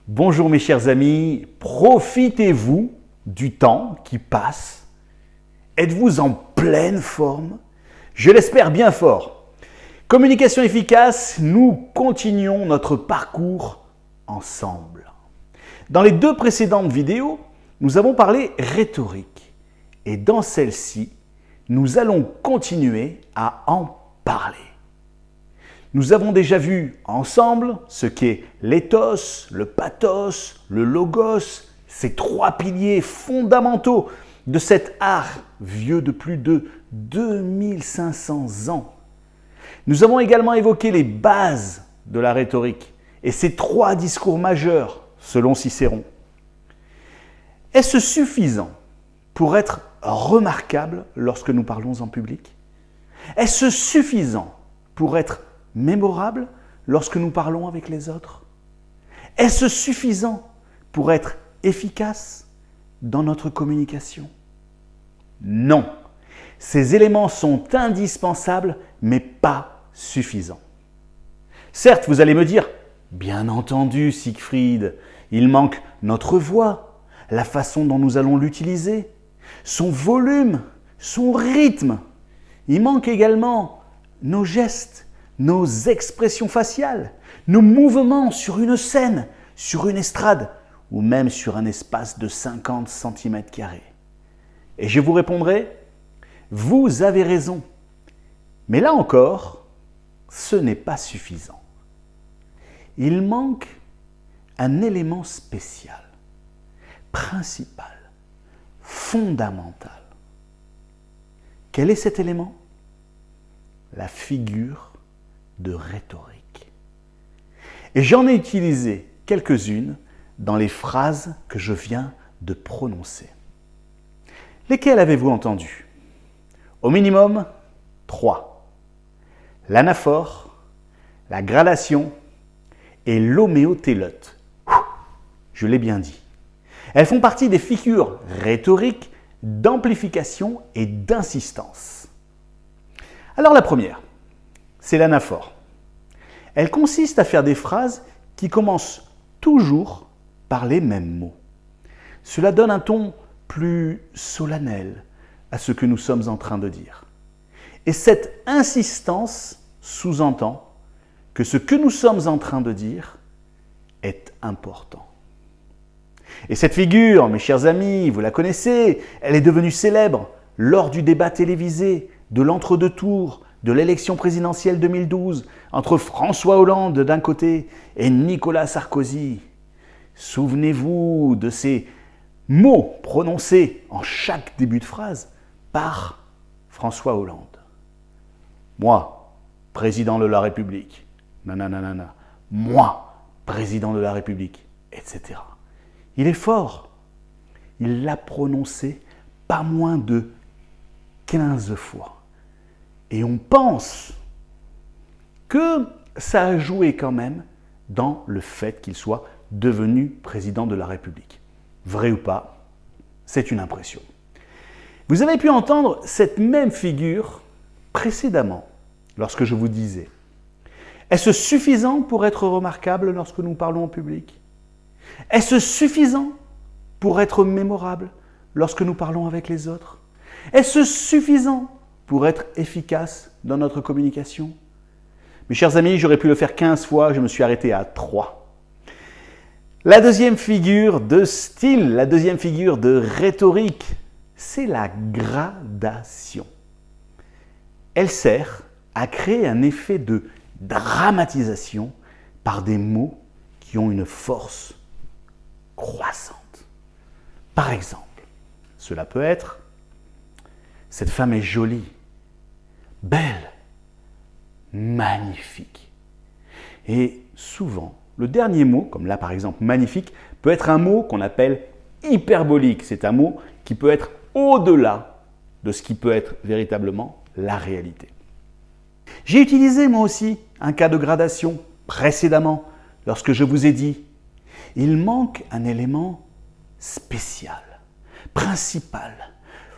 Bonjour mes chers amis, profitez-vous du temps qui passe. Êtes-vous en pleine forme? Je l'espère bien fort. Communication efficace, nous continuons notre parcours ensemble. Dans les deux précédentes vidéos, nous avons parlé rhétorique. Et dans celle-ci, nous allons continuer à en parler. Nous avons déjà vu ensemble ce qu'est l'éthos, le pathos, le logos, ces trois piliers fondamentaux de cet art vieux de plus de 2500 ans. Nous avons également évoqué les bases de la rhétorique et ces trois discours majeurs selon Cicéron. Est-ce suffisant pour être remarquable lorsque nous parlons en public? Est-ce suffisant pour être mémorable lorsque nous parlons avec les autres? Est-ce suffisant pour être efficace dans notre communication? Non. Ces éléments sont indispensables, mais pas suffisants. Certes, vous allez me dire, bien entendu, Siegfried, il manque notre voix, la façon dont nous allons l'utiliser, son volume, son rythme. Il manque également nos gestes, nos expressions faciales, nos mouvements sur une scène, sur une estrade ou même sur un espace de 50 cm². Et je vous répondrai, vous avez raison. Mais là encore, ce n'est pas suffisant. Il manque un élément spécial, principal, fondamental. Quel est cet élément? La figure de rhétorique. Et j'en ai utilisé quelques-unes dans les phrases que je viens de prononcer. Lesquelles avez-vous entendu? Au minimum, 3. L'anaphore, la gradation et l'homéotélote. Je l'ai bien dit. Elles font partie des figures rhétoriques d'amplification et d'insistance. Alors la première, c'est l'anaphore. Elle consiste à faire des phrases qui commencent toujours par les mêmes mots. Cela donne un ton plus solennel à ce que nous sommes en train de dire. Et cette insistance sous-entend que ce que nous sommes en train de dire est important. Et cette figure, mes chers amis, vous la connaissez, elle est devenue célèbre lors du débat télévisé de l'entre-deux tours de l'élection présidentielle 2012 entre François Hollande d'un côté et Nicolas Sarkozy. Souvenez-vous de ces mots prononcés en chaque début de phrase par François Hollande. Moi, président de la République, nanana, moi, président de la République, etc. Il est fort. Il l'a prononcé pas moins de 15 fois. Et on pense que ça a joué quand même dans le fait qu'il soit devenu président de la République. Vrai ou pas, c'est une impression. Vous avez pu entendre cette même figure précédemment lorsque je vous disais « Est-ce suffisant pour être remarquable lorsque nous parlons en public? Est-ce suffisant pour être mémorable lorsque nous parlons avec les autres? Est-ce suffisant pour être efficace dans notre communication ?» Mes chers amis, j'aurais pu le faire 15 fois, je me suis arrêté à 3. La deuxième figure de style, la deuxième figure de rhétorique, c'est la gradation. Elle sert à créer un effet de dramatisation par des mots qui ont une force croissante. Par exemple, cela peut être « Cette femme est jolie, belle, magnifique ». Et souvent, le dernier mot, comme là par exemple magnifique, peut être un mot qu'on appelle hyperbolique. C'est un mot qui peut être au-delà de ce qui peut être véritablement la réalité. J'ai utilisé moi aussi un cas de gradation précédemment lorsque je vous ai dit « Il manque un élément spécial, principal,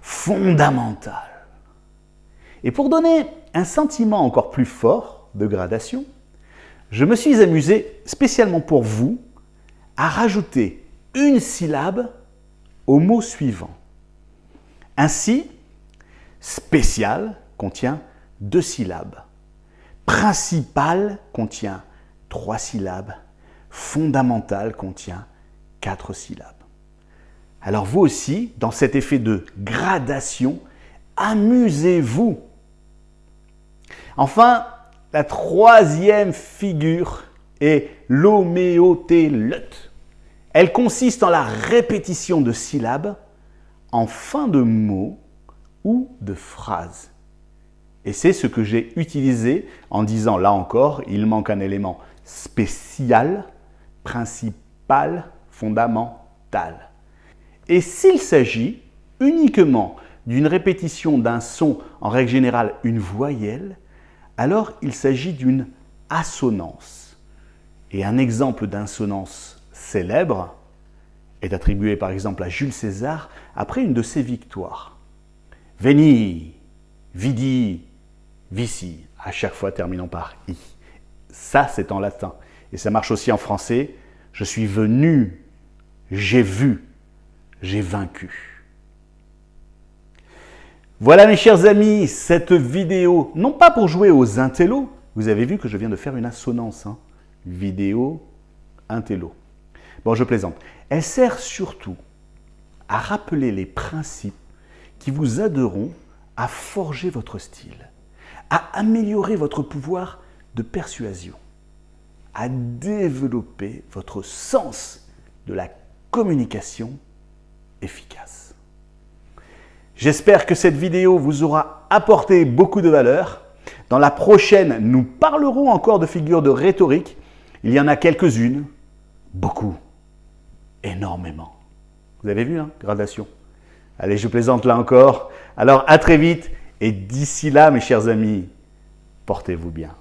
fondamental ». Et pour donner un sentiment encore plus fort de gradation, je me suis amusé spécialement pour vous à rajouter une syllabe au mot suivant. Ainsi, spécial contient 2 syllabes. Principal contient 3 syllabes. Fondamental contient 4 syllabes. Alors vous aussi, dans cet effet de gradation, amusez-vous. Enfin, la 3e figure est l'homéotéleute. Elle consiste en la répétition de syllabes en fin de mots ou de phrases. Et c'est ce que j'ai utilisé en disant, là encore, il manque un élément spécial, principal, fondamental. Et s'il s'agit uniquement d'une répétition d'un son, en règle générale une voyelle, alors il s'agit d'une assonance. Et un exemple d'assonance célèbre est attribué par exemple à Jules César après une de ses victoires. Veni, vidi, vici, à chaque fois terminant par i. Ça, c'est en latin. Et ça marche aussi en français. Je suis venu, j'ai vu, j'ai vaincu. Voilà mes chers amis, cette vidéo, non pas pour jouer aux intellos, vous avez vu que je viens de faire une assonance, hein. Vidéo, intello. Bon, je plaisante. Elle sert surtout à rappeler les principes qui vous aideront à forger votre style, à améliorer votre pouvoir de persuasion, à développer votre sens de la communication efficace. J'espère que cette vidéo vous aura apporté beaucoup de valeur. Dans la prochaine, nous parlerons encore de figures de rhétorique. Il y en a quelques-unes, beaucoup, énormément. Vous avez vu, hein, gradation. Allez, je plaisante là encore. Alors, à très vite. Et d'ici là, mes chers amis, portez-vous bien.